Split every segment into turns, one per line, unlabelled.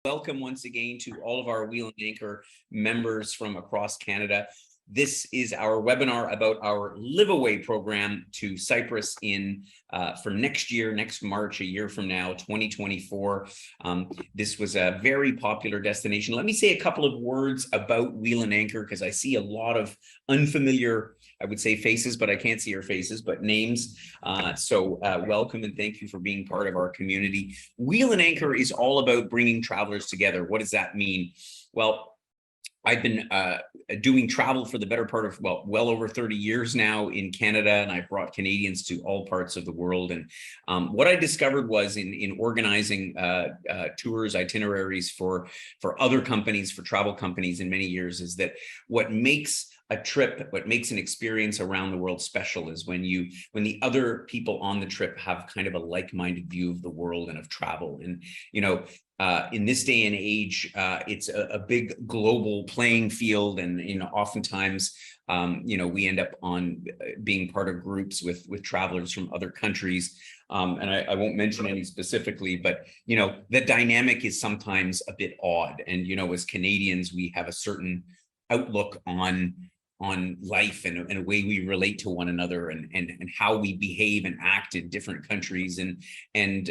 Welcome once again to all of our Wheel and Anchor members from across Canada. This is our webinar about our LiveAway program to Cyprus for next year, next March, a year from now, 2024. This was a very popular destination. Let me say a couple of words about Wheel and Anchor, because I see a lot of unfamiliar, I would say faces, but I can't see your faces, but names. So welcome and thank you for being part of our community. Wheel and Anchor is all about bringing travelers together. What does that mean? Well, I've been doing travel for the better part of, well over 30 years now in Canada, and I've brought Canadians to all parts of the world. And what I discovered was in organizing tours, itineraries for other companies, for travel companies in many years, is that what makes a trip, what makes an experience around the world special is when the other people on the trip have kind of a like-minded view of the world and of travel. And, in this day and age, it's a big global playing field, and oftentimes, we end up on being part of groups with travelers from other countries, and I won't mention any specifically, but the dynamic is sometimes a bit odd. And as Canadians, we have a certain outlook on life and a way we relate to one another and how we behave and act in different countries and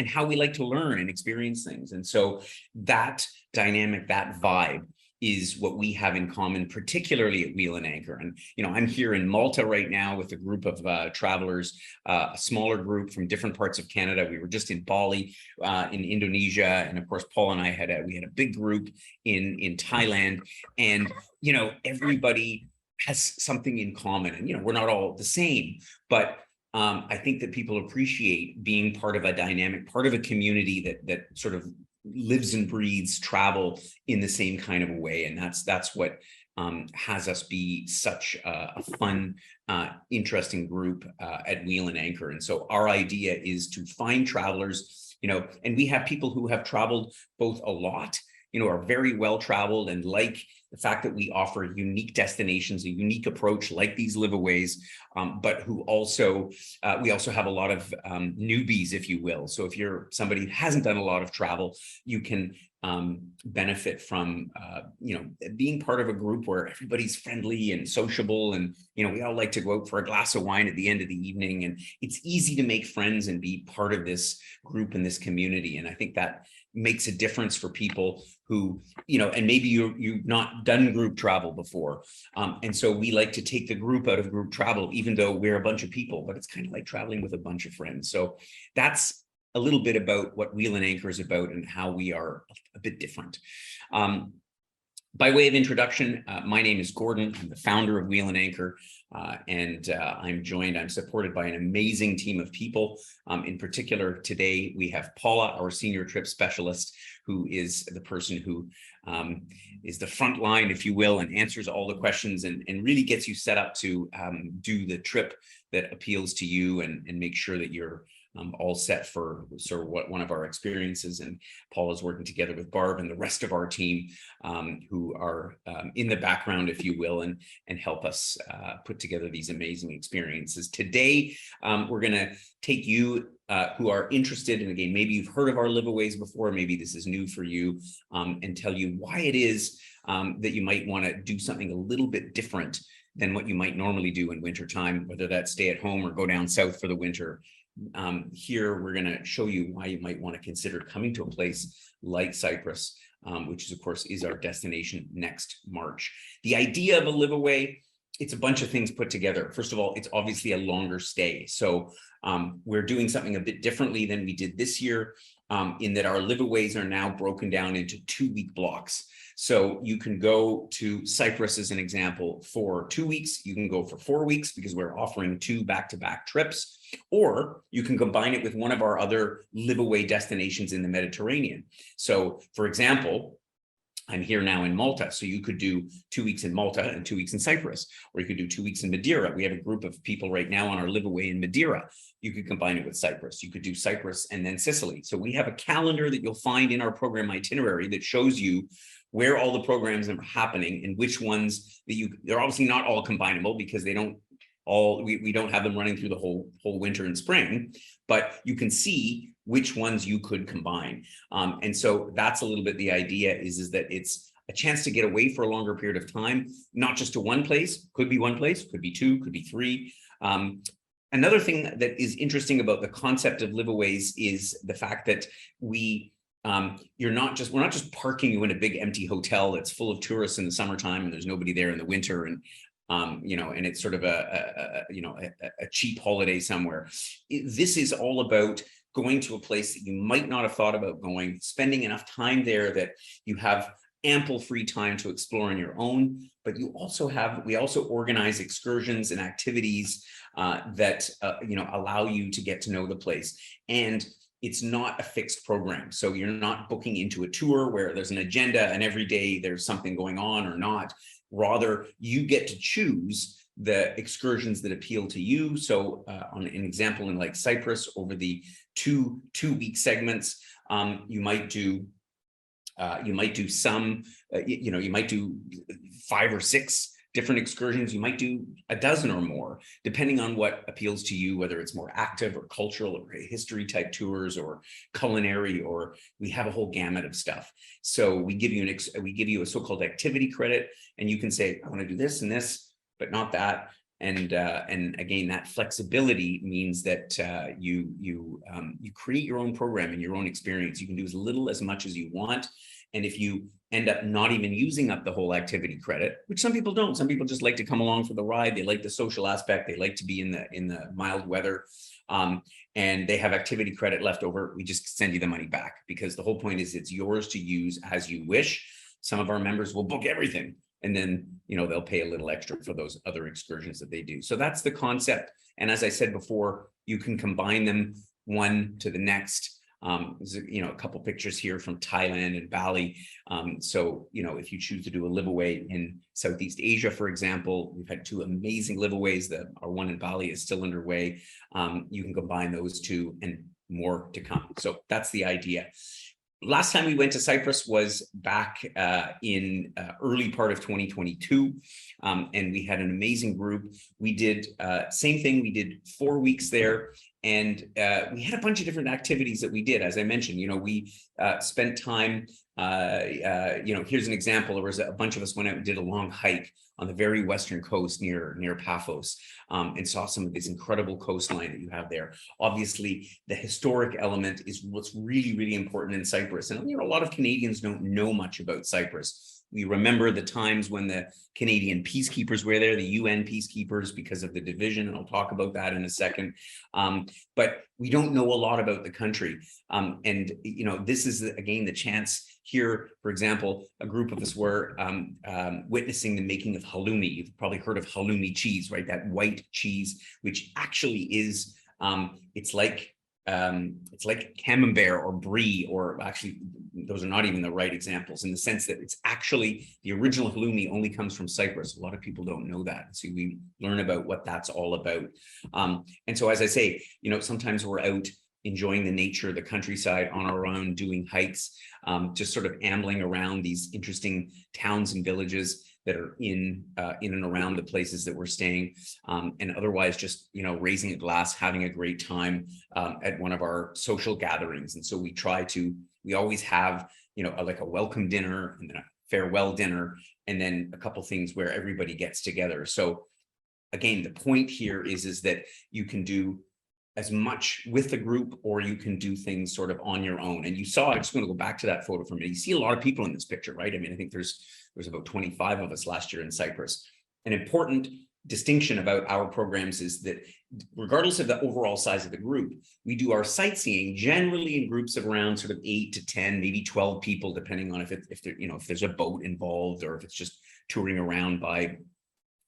how we like to learn and experience things. And so that dynamic, that vibe is what we have in common, particularly at Wheel and Anchor. And, I'm here in Malta right now with a group of travelers, a smaller group from different parts of Canada. We were just in Bali, in Indonesia. And of course, Paul and I had a big group in Thailand, and, everybody has something in common, and, we're not all the same, but I think that people appreciate being part of a dynamic, part of a community that sort of lives and breathes travel in the same kind of a way. And that's what has us be such a fun, interesting group at Wheel and Anchor. And so our idea is to find travelers, and we have people who have traveled both a lot, are very well traveled, and like the fact that we offer unique destinations, a unique approach like these liveaways, but who also, we also have a lot of newbies, if you will. So if you're somebody who hasn't done a lot of travel, you can benefit from, being part of a group where everybody's friendly and sociable. And, we all like to go out for a glass of wine at the end of the evening, and it's easy to make friends and be part of this group and this community. And I think that makes a difference for people who, and maybe you've not done group travel before. And so we like to take the group out of group travel, even though we're a bunch of people, but it's kind of like traveling with a bunch of friends. So that's a little bit about what Wheel and Anchor is about and how we are a bit different. By way of introduction, my name is Gordon. I'm the founder of Wheel and Anchor, and I'm supported by an amazing team of people. In particular, today we have Paula, our senior trip specialist, who is the person who is the front line, if you will, and answers all the questions and really gets you set up to do the trip that appeals to you and make sure that you're all set for sort of one of our experiences. And Paul is working together with Barb and the rest of our team, who are in the background, if you will, and help us put together these amazing experiences. Today, we're going to take you who are interested, and again, maybe you've heard of our liveaways before, maybe this is new for you, and tell you why it is that you might want to do something a little bit different than what you might normally do in wintertime, whether that's stay at home or go down south for the winter. Here, we're going to show you why you might want to consider coming to a place like Cyprus, which of course is our destination next March. The idea of a liveaway, it's a bunch of things put together. First of all, it's obviously a longer stay. So we're doing something a bit differently than we did this year, in that our liveaways are now broken down into 2-week blocks. So you can go to Cyprus as an example for 2 weeks. You can go for 4 weeks because we're offering 2 back-to-back trips, or you can combine it with one of our other liveaway destinations in the Mediterranean. So for example, I'm here now in Malta, so you could do 2 weeks in Malta and 2 weeks in Cyprus, or you could do 2 weeks in Madeira. We have a group of people right now on our liveaway in Madeira. You could combine it with Cyprus. You could do Cyprus and then Sicily. So we have a calendar that you'll find in our program itinerary that shows you where all the programs are happening and which ones that they're obviously not all combinable because they don't we don't have them running through the whole winter and spring, but you can see which ones you could combine. And so that's a little bit the idea is that it's a chance to get away for a longer period of time, not just to one place, could be one place, could be two, could be three. Another thing that is interesting about the concept of liveaways is the fact that we're not just parking you in a big empty hotel that's full of tourists in the summertime and there's nobody there in the winter, and and it's sort of a cheap holiday somewhere. This is all about going to a place that you might not have thought about going, spending enough time there that you have ample free time to explore on your own, but we also organize excursions and activities that allow you to get to know the place. And it's not a fixed program. So you're not booking into a tour where there's an agenda and every day there's something going on or not. Rather, you get to choose the excursions that appeal to you. So on an example in like Cyprus, over the two-week segments, you might do some, you might do 5 or 6 different excursions. You might do a dozen or more, depending on what appeals to you, whether it's more active or cultural or history type tours or culinary, or we have a whole gamut of stuff. So we give you a so-called activity credit, and you can say, I want to do this and this, but not that. And again, that flexibility means that you create your own program and your own experience. You can do as little as much as you want. And if you end up not even using up the whole activity credit, which some people don't, some people just like to come along for the ride. They like the social aspect. They like to be in the mild weather, and they have activity credit left over. We just send you the money back, because the whole point is it's yours to use as you wish. Some of our members will book everything, and then they'll pay a little extra for those other excursions that they do. So that's the concept. And as I said before, you can combine them one to the next. There's a couple pictures here from Thailand and Bali. So if you choose to do a liveaway in Southeast Asia, for example, we've had 2 amazing liveaways. Our one in Bali is still underway. You can combine those 2 and more to come. So that's the idea. Last time we went to Cyprus was back in early part of 2022, and we had an amazing group. We did same thing. We did 4 weeks there, and we had a bunch of different activities that we did. As I mentioned, we spent time. Here's an example. There was a bunch of us went out and did a long hike on the very western coast near Paphos, and saw some of this incredible coastline that you have there. Obviously, the historic element is what's really, really important in Cyprus. And a lot of Canadians don't know much about Cyprus. We remember the times when the Canadian peacekeepers were there, the UN peacekeepers, because of the division, and I'll talk about that in a second. But we don't know a lot about the country. And this is, again, the chance here. For example, a group of us were witnessing the making of halloumi. You've probably heard of halloumi cheese, right? That white cheese, which actually is, it's like camembert or brie, or actually those are not even the right examples, in the sense that it's actually the original halloumi only comes from Cyprus. A lot of people don't know that. So we learn about what that's all about. And so, as I say, sometimes we're out enjoying the nature, the countryside on our own, doing hikes, just sort of ambling around these interesting towns and villages that are in and around the places that we're staying, and otherwise just raising a glass, having a great time at one of our social gatherings. And so we always have like a welcome dinner and then a farewell dinner, and then a couple things where everybody gets together. So again, the point here is that you can do as much with the group, or you can do things sort of on your own. And you saw, I just want to go back to that photo for a minute. You see a lot of people in this picture, right? I mean, I think there's about 25 of us last year in Cyprus. An important distinction about our programs is that regardless of the overall size of the group, we do our sightseeing generally in groups of around sort of 8 to 10, maybe 12 people, depending on if there's a boat involved, or if it's just touring around by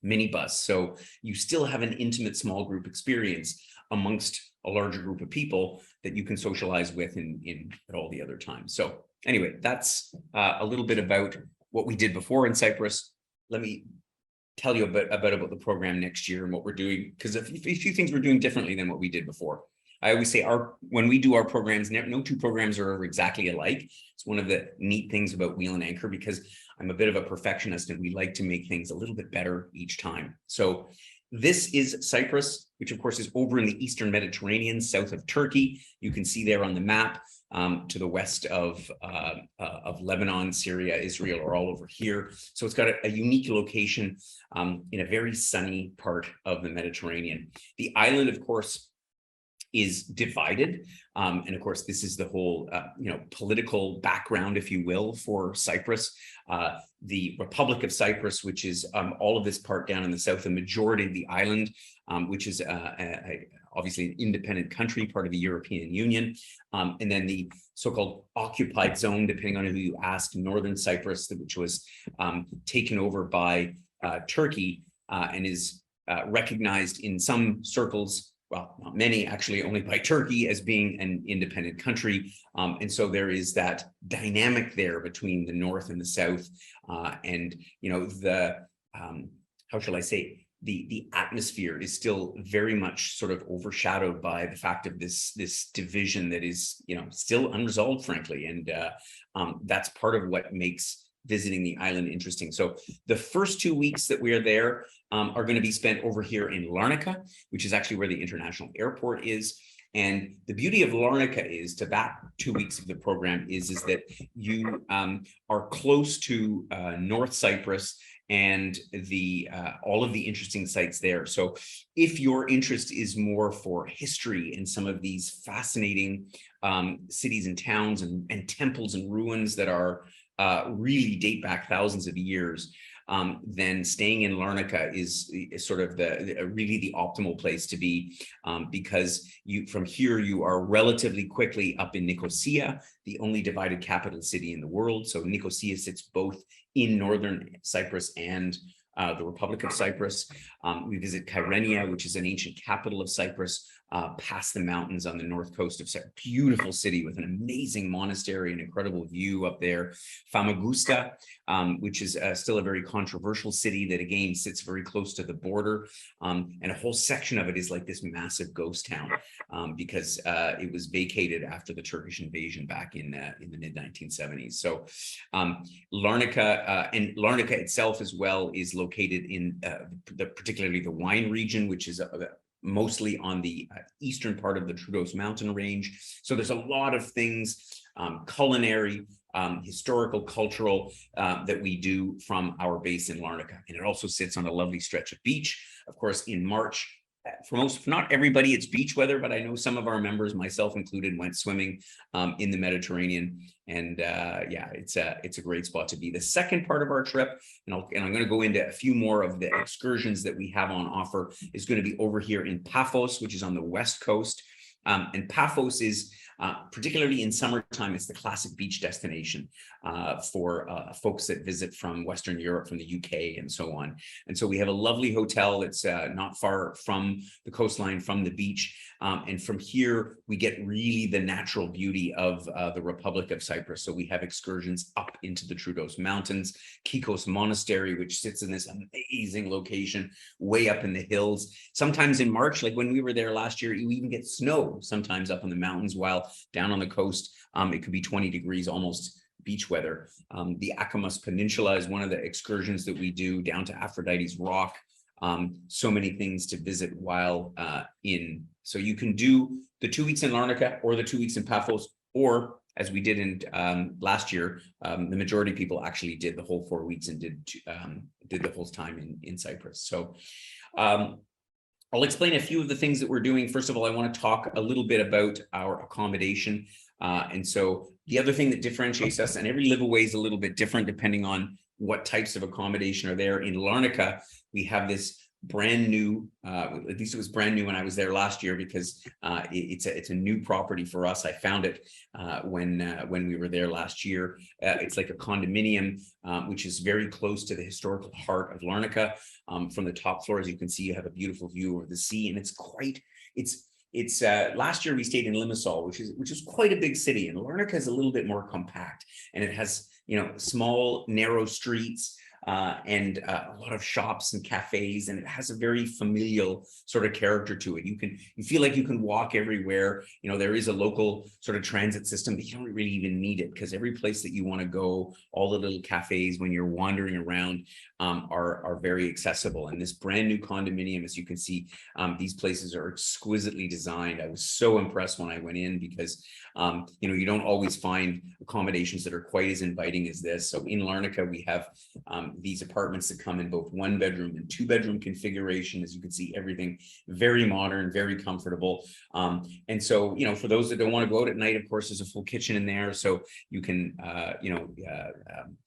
minibus. So you still have an intimate small group experience amongst a larger group of people that you can socialize with at all the other times. So anyway, that's a little bit about what we did before in Cyprus. Let me tell you a bit about the program next year and what we're doing, because a few things we're doing differently than what we did before. I always say when we do our programs, no 2 programs are ever exactly alike. It's one of the neat things about Wheel and Anchor, because I'm a bit of a perfectionist and we like to make things a little bit better each time. So This is Cyprus, which of course is over in the Eastern Mediterranean, south of Turkey. You can see there on the map. To the west of Lebanon, Syria, Israel are all over here. So it's got a unique location in a very sunny part of the Mediterranean. The island, of course, is divided. And of course, this is the whole, political background, if you will, for Cyprus. The Republic of Cyprus, which is all of this part down in the south, the majority of the island, which is obviously an independent country, part of the European Union. And then the so-called occupied zone, depending on who you ask, northern Cyprus, which was taken over by Turkey and is recognized in some circles, well, not many, actually only by Turkey, as being an independent country. And so there is that dynamic there between the north and the south. And, how shall I say, the atmosphere is still very much sort of overshadowed by the fact of this division that is, still unresolved, frankly. And that's part of what makes visiting the island interesting. So the first 2 weeks that we are there are going to be spent over here in Larnaca, which is actually where the international airport is. And the beauty of Larnaca is, to that 2 weeks of the program, is that you are close to North Cyprus and the all of the interesting sites there. So if your interest is more for history and some of these fascinating cities and towns and temples and ruins that are really date back thousands of years, then staying in Larnaca is sort of really the optimal place to be, because from here you are relatively quickly up in Nicosia, the only divided capital city in the world. So Nicosia sits both in northern Cyprus and the Republic of Cyprus. We visit Kyrenia, which is an ancient capital of Cyprus, past the mountains on the north coast of Cyprus. Beautiful city with an amazing monastery and incredible view up there. Famagusta, which is still a very controversial city that again sits very close to the border. And a whole section of it is like this massive ghost town because it was vacated after the Turkish invasion back in the mid-1970s. So Larnaca, and Larnaca itself as well, is located in particularly the wine region, which is mostly on the eastern part of the Troodos mountain range. So there's a lot of things, culinary, historical, cultural, that we do from our base in Larnaca. And it also sits on a lovely stretch of beach. Of course, in March, for not everybody, it's beach weather, but I know some of our members, myself included, went swimming in the Mediterranean. And it's a great spot to be. The second part of our trip, and I'm going to go into a few more of the excursions that we have on offer, is going to be over here in Paphos, which is on the west coast. And Paphos is, particularly in summertime, it's the classic beach destination for folks that visit from Western Europe, from the UK, and so on. And so we have a lovely hotel that's not far from the coastline, from the beach. And from here, we get really the natural beauty of the Republic of Cyprus. So we have excursions up into the Troodos Mountains, Kikos Monastery, which sits in this amazing location way up in the hills. Sometimes in March, like when we were there last year, you even get snow sometimes up in the mountains, while down on the coast, it could be 20 degrees, almost beach weather. The Akamas Peninsula is one of the excursions that we do, down to Aphrodite's Rock. So many things to visit while so you can do the 2 weeks in Larnaca or the 2 weeks in Paphos, or as we did in last year, the majority of people actually did the whole 4 weeks and did the whole time in Cyprus. So I'll explain a few of the things that we're doing. First of all, I want to talk a little bit about our accommodation. And so the other thing that differentiates us, and every LiveAway is a little bit different depending on what types of accommodation are there. In Larnaca, we have this brand new, at least it was brand new when I was there last year, because it's a new property for us. I found it when we were there last year. It's like a condominium, which is very close to the historical heart of Larnaca. From the top floor, as you can see, you have a beautiful view over the sea, and it's last year we stayed in Limassol, which is quite a big city, and Larnaca is a little bit more compact, and it has small narrow streets. and a lot of shops and cafes, and it has a very familial sort of character to it. You feel like you can walk everywhere. There is a local sort of transit system, but you don't really even need it, because every place that you want to go, all the little cafes when you're wandering around, are very accessible. And this brand new condominium, as you can see, these places are exquisitely designed. I was so impressed when I went in, because you don't always find accommodations that are quite as inviting as this. So in Larnaca, we have these apartments that come in both 1-bedroom and 2-bedroom configuration. As you can see, everything very modern, very comfortable. And so, for those that don't want to go out at night, of course, there's a full kitchen in there, so you can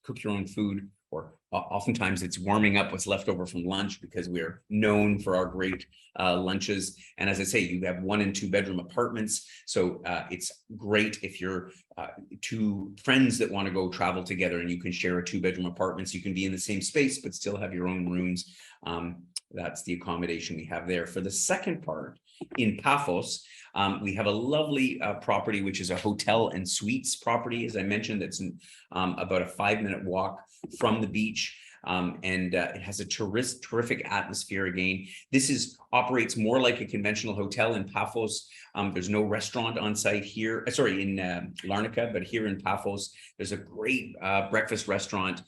cook your own food, or oftentimes it's warming up what's left over from lunch, because we're known for our great lunches. And as I say, you have 1- and 2-bedroom apartments. So it's great if you're two friends that want to go travel together, and you can share a 2-bedroom apartment. So you can be in the same space, but still have your own rooms. That's the accommodation we have there. For the second part, in Paphos, we have a lovely property, which is a hotel and suites property. As I mentioned, that's about a 5-minute walk from the beach. And it has a terrific atmosphere. Again, this operates more like a conventional hotel in Paphos. There's no restaurant on site here, in Larnaca, but here in Paphos, there's a great breakfast restaurant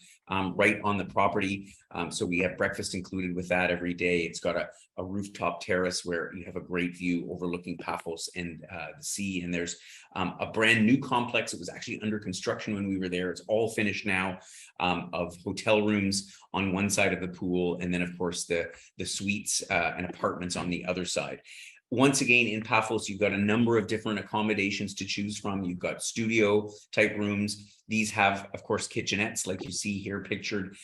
right on the property. So we have breakfast included with that every day. It's got a rooftop terrace where you have a great view overlooking Paphos and the sea. And there's a brand new complex. It was actually under construction when we were there. It's all finished now, of hotel rooms on one side of the pool, and then of course the suites and apartments on the other side. Once again, in Paphos, you've got a number of different accommodations to choose from. You've got studio type rooms. These have, of course, kitchenettes, like you see here pictured,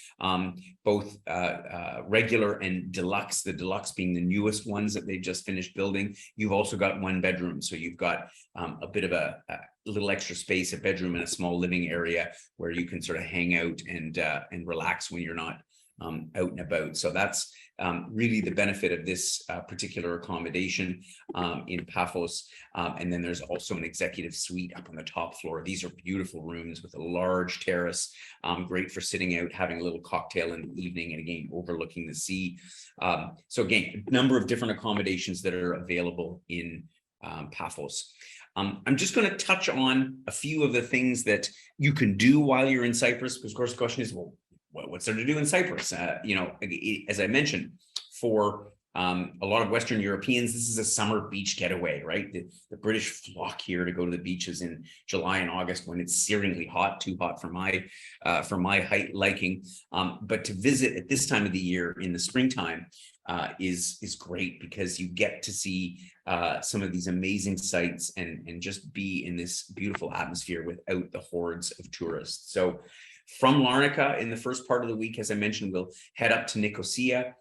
both regular and deluxe, the deluxe being the newest ones that they've just finished building. You've also got 1-bedroom. So you've got a bit of a little extra space, a bedroom and a small living area where you can sort of hang out and relax when you're not out and about. So that's really the benefit of this particular accommodation in Paphos. And then there's also an executive suite up on the top floor. These are beautiful rooms with a large terrace, great for sitting out, having a little cocktail in the evening, and again, overlooking the sea. So again, a number of different accommodations that are available in Paphos. I'm just going to touch on a few of the things that you can do while you're in Cyprus, because of course the question is, well, what's there to do in Cyprus? As I mentioned, for a lot of Western Europeans, this is a summer beach getaway, right? The British flock here to go to the beaches in July and August when it's searingly hot, too hot for my height liking. But to visit at this time of the year in the springtime is great, because you get to see some of these amazing sights and just be in this beautiful atmosphere without the hordes of tourists. So from Larnaca, in the first part of the week, as I mentioned, we'll head up to Nicosia.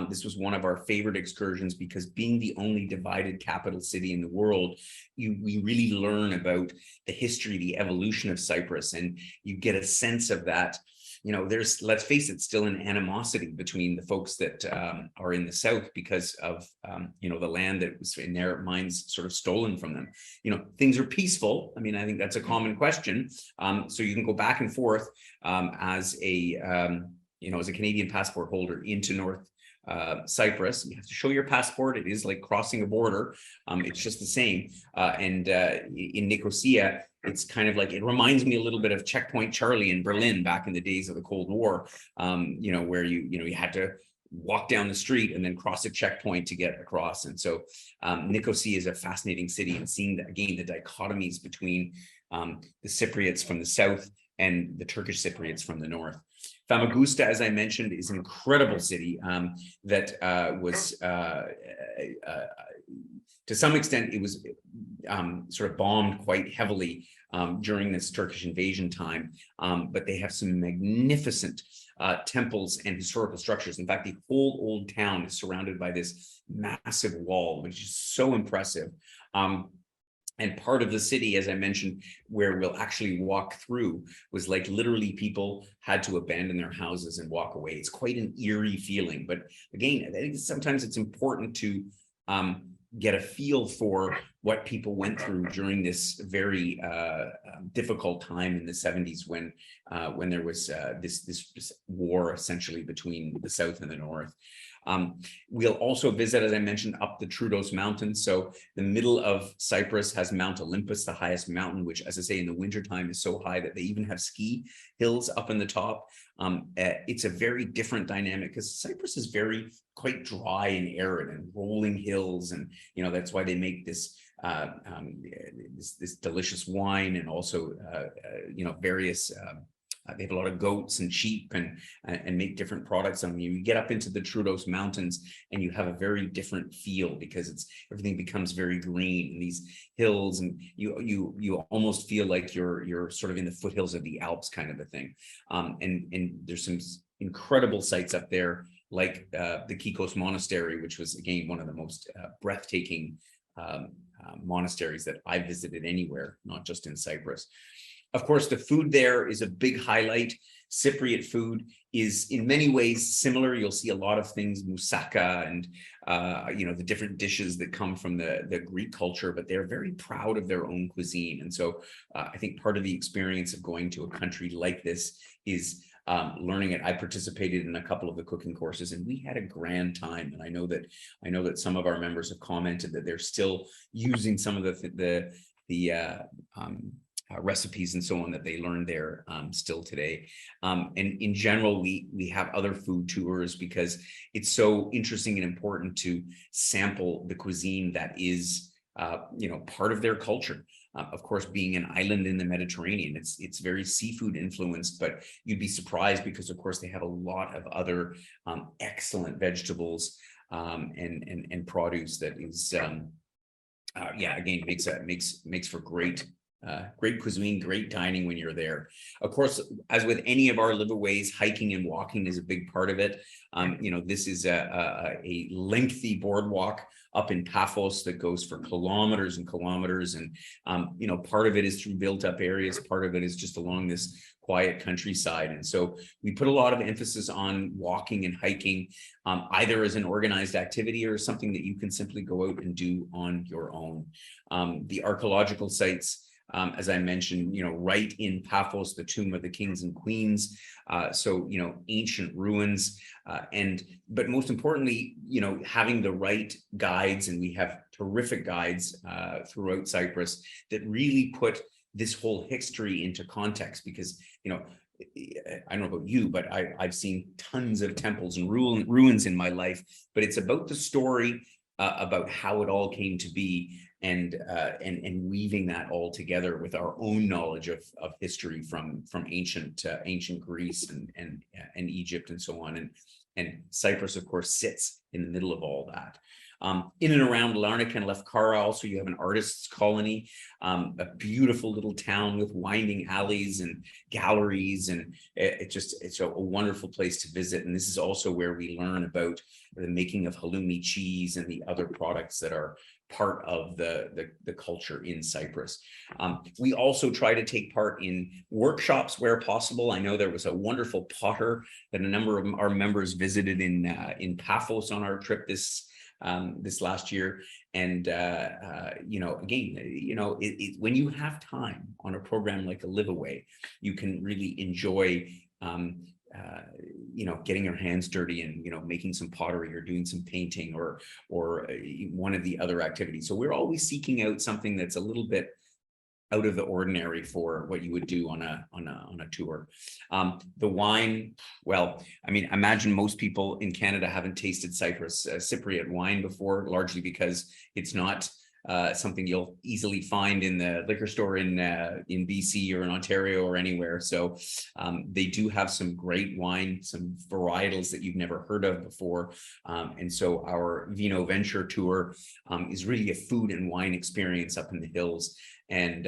This was one of our favorite excursions, because being the only divided capital city in the world, we really learn about the history, the evolution of Cyprus, and you get a sense of that. There's, let's face it, still an animosity between the folks that are in the south because of, the land that was in their minds sort of stolen from them. Things are peaceful. I mean, I think that's a common question. So you can go back and forth as a Canadian passport holder into North Cyprus. You have to show your passport. It is like crossing a border. It's just the same. And in Nicosia, it's kind of like, it reminds me a little bit of Checkpoint Charlie in Berlin back in the days of the Cold War, where you had to walk down the street and then cross a checkpoint to get across. And so Nicosia is a fascinating city, and seeing again the dichotomies between the Cypriots from the south and the Turkish Cypriots from the north. Famagusta, as I mentioned, is an incredible city that was to some extent, it was sort of bombed quite heavily during this Turkish invasion time, but they have some magnificent temples and historical structures. In fact, the whole old town is surrounded by this massive wall, which is so impressive. And part of the city, as I mentioned, where we'll actually walk through, was like literally people had to abandon their houses and walk away. It's quite an eerie feeling. But again, I think sometimes it's important to get a feel for what people went through during this very difficult time in the 70s when there was this war essentially between the South and the North. We'll also visit, as I mentioned, up the Troodos Mountains. So the middle of Cyprus has Mount Olympus, the highest mountain, which, as I say, in the wintertime is so high that they even have ski hills up in the top. It's a very different dynamic because Cyprus is quite dry and arid and rolling hills. And, that's why they make this this delicious wine, and also, various they have a lot of goats and sheep and make different products. I mean, you get up into the Troodos Mountains and you have a very different feel because everything becomes very green in these hills, and you almost feel like you're sort of in the foothills of the Alps kind of a thing. And there's some incredible sites up there, like the Kikos Monastery, which was again one of the most breathtaking monasteries that I visited anywhere, not just in Cyprus. Of course, the food there is a big highlight. Cypriot food is in many ways similar. You'll see a lot of things, moussaka and, the different dishes that come from the Greek culture, but they're very proud of their own cuisine. And so I think part of the experience of going to a country like this is learning it. I participated in a couple of the cooking courses and we had a grand time. And I know that some of our members have commented that they're still using some of the recipes and so on that they learned there still today. And in general, we have other food tours because it's so interesting and important to sample the cuisine that is part of their culture. Of course, being an island in the Mediterranean, it's very seafood influenced, but you'd be surprised because, of course, they have a lot of other excellent vegetables and produce that is, again, makes for great cuisine, great dining when you're there. Of course, as with any of our liveaways, hiking and walking is a big part of it. This is a lengthy boardwalk up in Paphos that goes for kilometers and kilometers. And, part of it is through built up areas. Part of it is just along this quiet countryside. And so we put a lot of emphasis on walking and hiking, either as an organized activity or something that you can simply go out and do on your own. The archaeological sites, as I mentioned, right in Paphos, the tomb of the kings and queens. So, ancient ruins, but most importantly, having the right guides, and we have terrific guides throughout Cyprus that really put this whole history into context, because, I don't know about you, but I've seen tons of temples and ruins in my life, but it's about the story about how it all came to be, and weaving that all together with our own knowledge of history from ancient Greece and Egypt and so on. And Cyprus, of course, sits in the middle of all that. In and around Larnaca and Lefkara, also you have an artist's colony, a beautiful little town with winding alleys and galleries, and it's a wonderful place to visit. And this is also where we learn about the making of halloumi cheese and the other products that are part of the culture in Cyprus. We also try to take part in workshops where possible. I know there was a wonderful potter that a number of our members visited in Paphos on our trip this last year. And, when you have time on a program like a liveaway, you can really enjoy, getting your hands dirty and, making some pottery or doing some painting or one of the other activities. So we're always seeking out something that's a little bit out of the ordinary for what you would do on a tour. The wine, well, I mean, imagine most people in Canada haven't tasted Cypriot wine before, largely because it's not something you'll easily find in the liquor store in BC or in Ontario or anywhere. So they do have some great wine, some varietals that you've never heard of before. And so our Vino Venture tour is really a food and wine experience up in the hills. And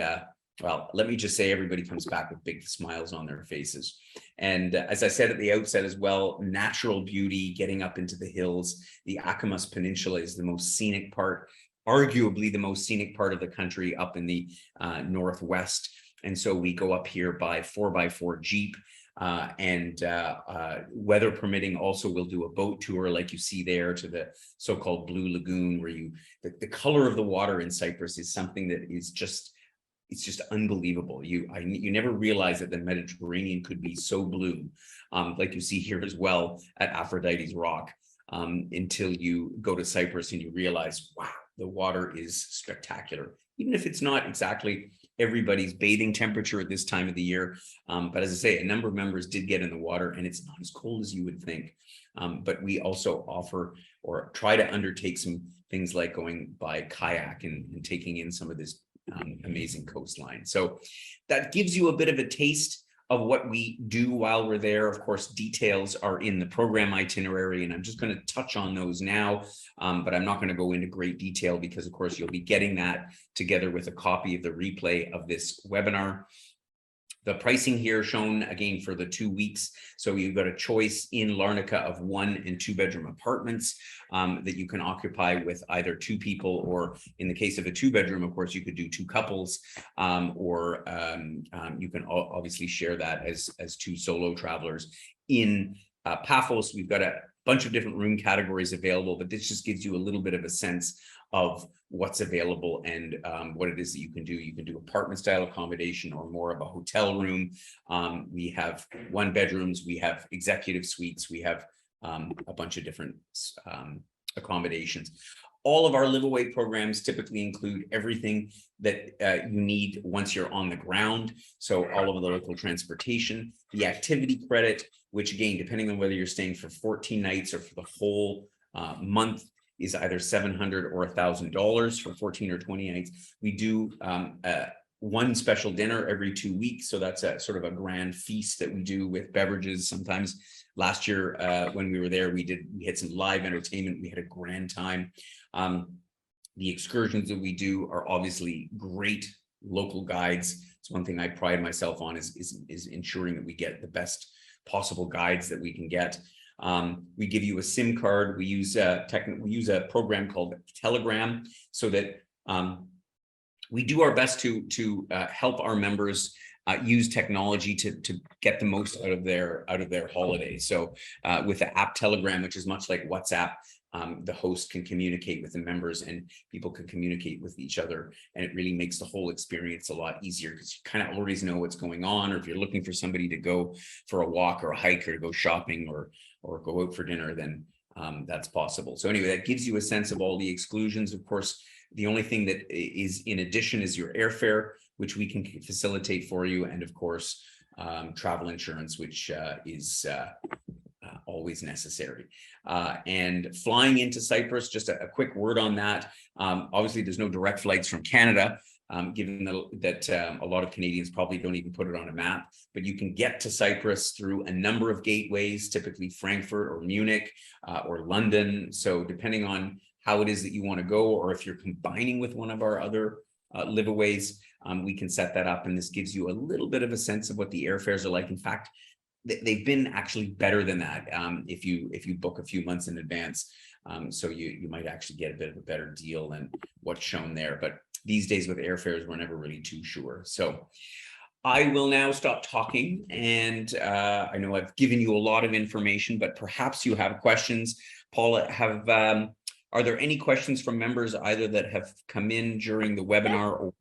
well, let me just say, everybody comes back with big smiles on their faces. And as I said at the outset as well, natural beauty, getting up into the hills. The Akamas Peninsula is the most scenic part, arguably the most scenic part of the country, up in the northwest. And so we go up here by 4x4 Jeep. Weather permitting, also we'll do a boat tour like you see there to the so-called Blue Lagoon, where the color of the water in Cyprus is something that is just, it's just unbelievable. You never realize that the Mediterranean could be so blue, like you see here as well at Aphrodite's Rock, until you go to Cyprus and you realize, wow, the water is spectacular. Even if it's not exactly everybody's bathing temperature at this time of the year. But as I say, a number of members did get in the water, and it's not as cold as you would think. But we also offer or try to undertake some things like going by kayak and taking in some of this amazing coastline. So that gives you a bit of a taste of what we do while we're there. Of course, details are in the program itinerary, and I'm just going to touch on those now, but I'm not going to go into great detail because, of course, you'll be getting that together with a copy of the replay of this webinar. The pricing here shown again for the 2 weeks. So you've got a choice in Larnaca of 1 and 2 bedroom apartments that you can occupy with either 2 people, or in the case of a 2 bedroom, of course, you could do 2 couples, or you can obviously share that as 2 solo travelers. In Paphos, we've got a bunch of different room categories available, but this just gives you a little bit of a sense of what's available and what it is that you can do. You can do apartment style accommodation or more of a hotel room. We have 1 bedrooms, we have executive suites, we have a bunch of different accommodations. All of our LiveAway programs typically include everything that you need once you're on the ground. So all of the local transportation, the activity credit, which again, depending on whether you're staying for 14 nights or for the whole month, is either $700 or $1,000 for 14 or 20 nights. We do 1 special dinner every 2 weeks. So that's a sort of a grand feast that we do with beverages. Sometimes last year when we were there, we had some live entertainment. We had a grand time. The excursions that we do are obviously great local guides. It's one thing I pride myself on is ensuring that we get the best possible guides that we can get. We give you a SIM card. We use a program called Telegram, so that we do our best to help our members use technology to get the most out of their holiday. So with the app Telegram, which is much like WhatsApp, the host can communicate with the members and people can communicate with each other, and it really makes the whole experience a lot easier because you kind of always know what's going on. Or if you're looking for somebody to go for a walk or a hike or to go shopping or go out for dinner, then that's possible. So anyway, that gives you a sense of all the exclusions. Of course, the only thing that is in addition is your airfare, which we can facilitate for you, and of course travel insurance, which is always necessary. And flying into Cyprus, just a quick word on that. Obviously, there's no direct flights from Canada, given that a lot of Canadians probably don't even put it on a map, but you can get to Cyprus through a number of gateways, typically Frankfurt or Munich or London. So depending on how it is that you want to go, or if you're combining with one of our other LiveAways, we can set that up. And this gives you a little bit of a sense of what the airfares are like. In fact, they've been actually better than that if you book a few months in advance. So you might actually get a bit of a better deal than what's shown there. But these days with airfares, we're never really too sure. So I will now stop talking. And I know I've given you a lot of information, but perhaps you have questions. Paula, are there any questions from members either that have come in during the webinar or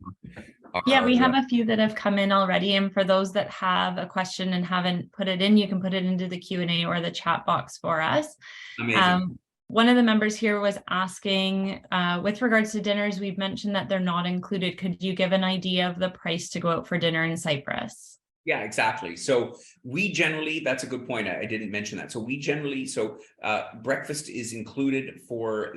Yeah, we have a few that have come in already. And for those that have a question and haven't put it in, you can put it into the Q&A or the chat box for us. Amazing. One of the members here was asking, with regards to dinners, we've mentioned that they're not included. Could you give an idea of the price to go out for dinner in Cyprus?
Yeah, exactly. So we generally, that's a good point. I didn't mention that. So we generally, breakfast is included for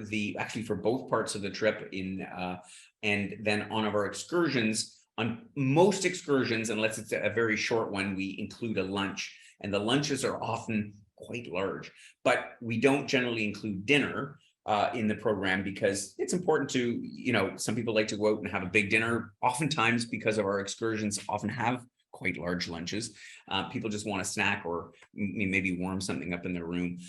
for both parts of the trip and then on our excursions, on most excursions, unless it's a very short one, we include a lunch, and the lunches are often quite large, but we don't generally include dinner in the program because it's important to, some people like to go out and have a big dinner. Oftentimes, because of our excursions often have quite large lunches, people just want a snack or maybe warm something up in their room.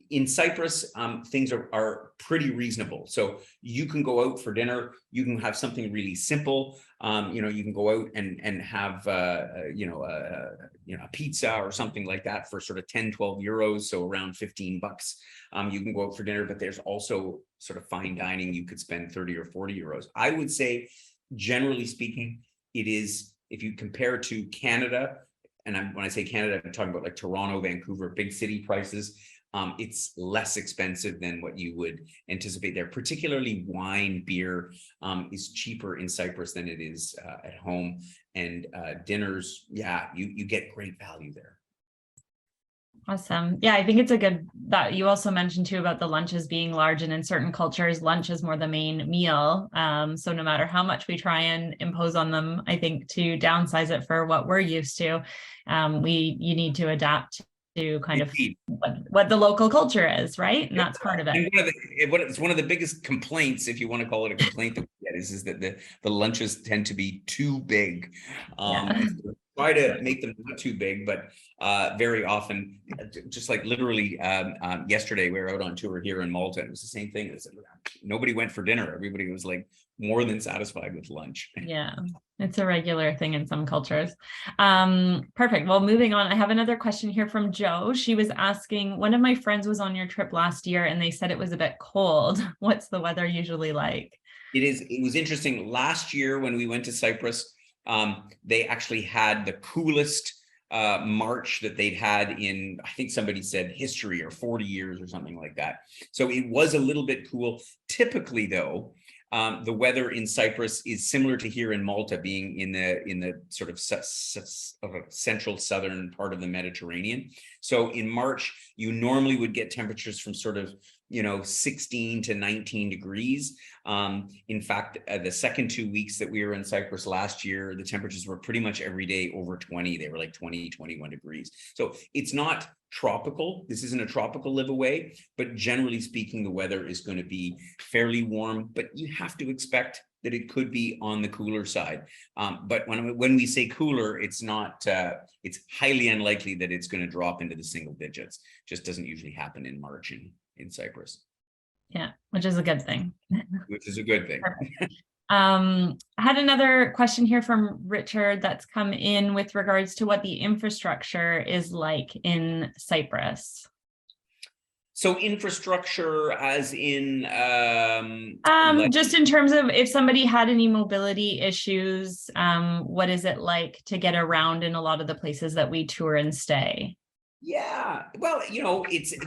in Cyprus, things are pretty reasonable. So you can go out for dinner. You can have something really simple. You can go out and have, a pizza or something like that for sort of 10, 12 euros. So around 15 bucks. You can go out for dinner, but there's also sort of fine dining. You could spend 30 or 40 euros. I would say, generally speaking, it is, if you compare to Canada, and when I say Canada, I'm talking about like Toronto, Vancouver, big city prices. It's less expensive than what you would anticipate there. Particularly wine, beer is cheaper in Cyprus than it is at home. And dinners, yeah, you get great value there.
Awesome. Yeah, I think it's a good, that you also mentioned too about the lunches being large, and in certain cultures, lunch is more the main meal. So no matter how much we try and impose on them, I think to downsize it for what we're used to, you need to adapt to kind of what the local culture is, right? And that's part of it.
And it's one of the biggest complaints, if you want to call it a complaint, that we get is that the lunches tend to be too big. And so try to make them not too big, but very often, just like literally yesterday, we were out on tour here in Malta, and it was the same thing. Nobody went for dinner. Everybody was like more than satisfied with lunch.
Yeah, it's a regular thing in some cultures. Perfect. Well, moving on, I have another question here from Joe. She was asking, one of my friends was on your trip last year and they said it was a bit cold. What's the weather usually like?
It was interesting. Last year when we went to Cyprus, they actually had the coolest March that they'd had in, I think somebody said history, or 40 years or something like that. So it was a little bit cool. Typically though, the weather in Cyprus is similar to here in Malta, being in the sort of central southern part of the Mediterranean. So in March, you normally would get temperatures from sort of 16 to 19 degrees. In fact, the second 2 weeks that we were in Cyprus last year, the temperatures were pretty much every day over 20. They were like 20, 21 degrees. So it's not tropical. This isn't a tropical live away, but generally speaking, the weather is going to be fairly warm, but you have to expect that it could be on the cooler side. But when we say cooler, it's not, it's highly unlikely that it's going to drop into the single digits. Just doesn't usually happen in March in Cyprus.
Yeah, which is a good thing.
Which is a good thing.
I had another question here from Richard that's come in with regards to what the infrastructure is like in Cyprus.
So infrastructure as in
just in terms of if somebody had any mobility issues, what is it like to get around in a lot of the places that we tour and stay?
Yeah, well,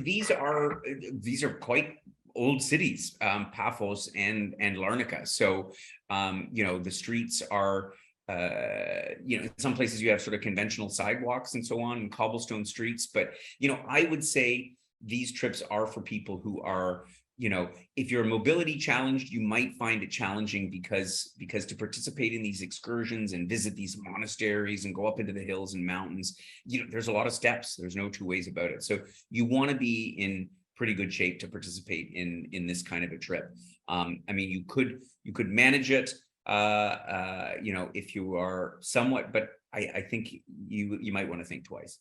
these are quite old cities, Paphos and Larnaca. So the streets are in some places you have sort of conventional sidewalks and so on, and cobblestone streets, but I would say these trips are for people who are, if you're mobility challenged, you might find it challenging because to participate in these excursions and visit these monasteries and go up into the hills and mountains, there's a lot of steps. There's no two ways about it. So you want to be in pretty good shape to participate in this kind of a trip. I mean, you could manage it, if you are somewhat, but I think you might want to think twice.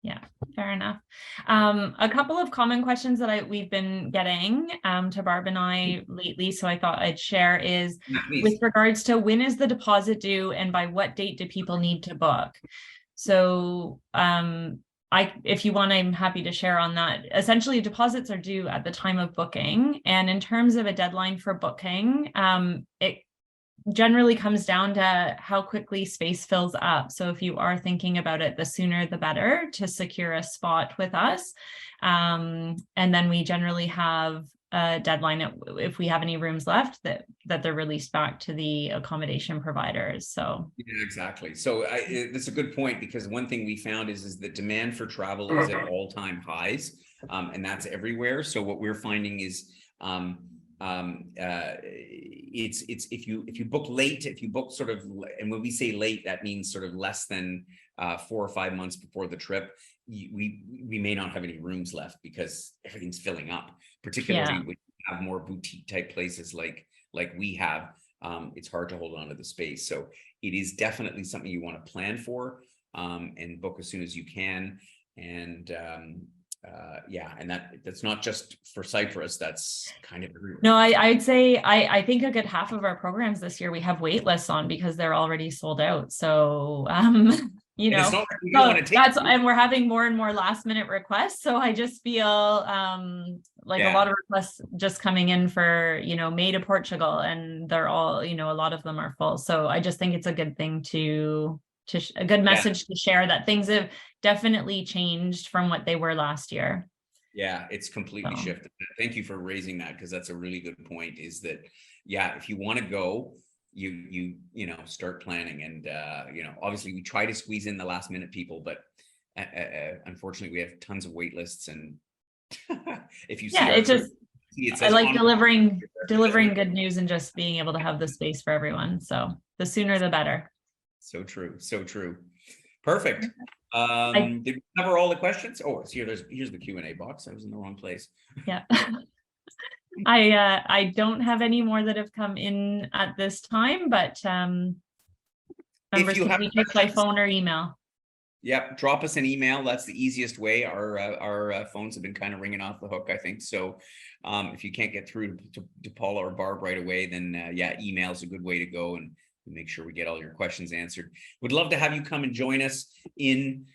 Yeah, fair enough. A couple of common questions that we've been getting to Barb and I lately, so I thought I'd share is with regards to when is the deposit due and by what date do people need to book? So if you want, I'm happy to share on that. Essentially, deposits are due at the time of booking. And in terms of a deadline for booking, it generally comes down to how quickly space fills up. So if you are thinking about it, the sooner the better to secure a spot with us. And then we generally have a deadline if we have any rooms left that they're released back to the accommodation providers. So
yeah, exactly. So that's a good point, because one thing we found is that demand for travel is at all-time highs, and that's everywhere. So what we're finding is it's if you book late, if you book sort of, and when we say late, that means sort of less than 4 or 5 months before the trip, we may not have any rooms left because everything's filling up, particularly when you have more boutique type places like we have. It's hard to hold on to the space. So it is definitely something you want to plan for and book as soon as you can. And yeah, and that's not just for Cyprus, that's kind of everywhere.
No, I'd say I think a good half of our programs this year we have wait lists on because they're already sold out. So you know,
like so
that's, and we're having more and more last minute requests. So I just feel like a lot of requests just coming in for, you know, May to Portugal, and they're all, you know, a lot of them are full. So I just think it's a good thing a good message to share that things have definitely changed from what they were last year.
Yeah, it's completely shifted. Thank you for raising that, because that's a really good point, is that, yeah, if you want to go, you know, start planning. And you know, obviously we try to squeeze in the last minute people, but unfortunately we have tons of wait lists. And if you see
I like delivering good news and just being able to have the space for everyone. So the sooner the better. So
true. Perfect. Did we cover all the questions? Oh, it's here. Here's the Q&A box. I was in the wrong place.
Yeah. I don't have any more that have come in at this time, but members can reach us by phone or email.
Yep, drop us an email. That's the easiest way. Our phones have been kind of ringing off the hook, I think. So if you can't get through to Paula or Barb right away, then yeah, email is a good way to go, and make sure we get all your questions answered. Would love to have you come and join us in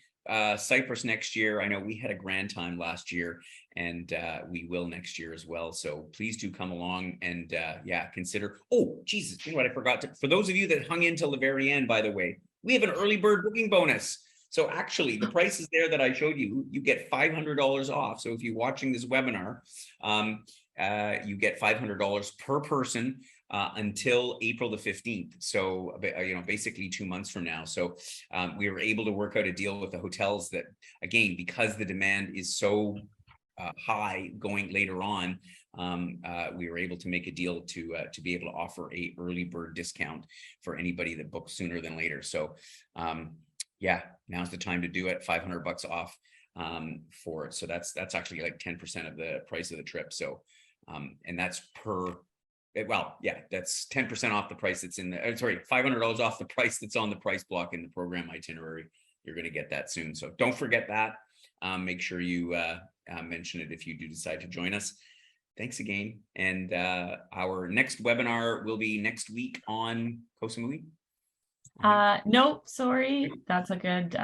Cyprus next year. I know we had a grand time last year, and we will next year as well. So please do come along, and yeah, consider. Oh, Jesus, you know what I forgot to, for those of you that hung in till the very end, by the way, we have an early bird booking bonus. So actually the price is there that I showed you. You get $500 off. So if you're watching this webinar, you get $500 per person until April the 15th. So, you know, basically 2 months from now. So we were able to work out a deal with the hotels that, again, because the demand is so high going later on, we were able to make a deal to be able to offer a early bird discount for anybody that books sooner than later. So yeah, now's the time to do it. $500 off for it. So that's actually like 10% of the price of the trip. So and that's per, well, yeah, that's 10% off the price that's in the, sorry, $500 off the price that's on the price block in the program itinerary. You're going to get that soon. So don't forget that. Make sure you mention it if you do decide to join us. Thanks again. And our next webinar will be next week on Koh Samui.
No, sorry. That's a good,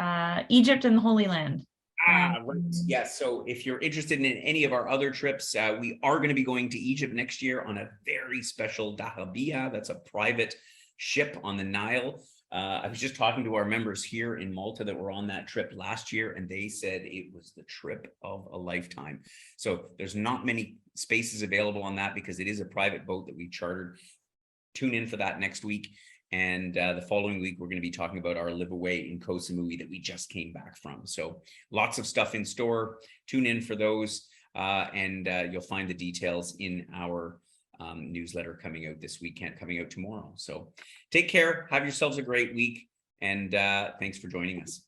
Egypt and the Holy Land.
Right. Yes. So if you're interested in any of our other trips, we are going to be going to Egypt next year on a very special dahabiya. That's a private ship on the Nile. I was just talking to our members here in Malta that were on that trip last year, and they said it was the trip of a lifetime. So there's not many spaces available on that because it is a private boat that we chartered. Tune in for that next week. And the following week, we're going to be talking about our LiveAway in Koh Samui that we just came back from. So lots of stuff in store. Tune in for those, and you'll find the details in our newsletter coming out this weekend, coming out tomorrow. So take care. Have yourselves a great week. And thanks for joining us.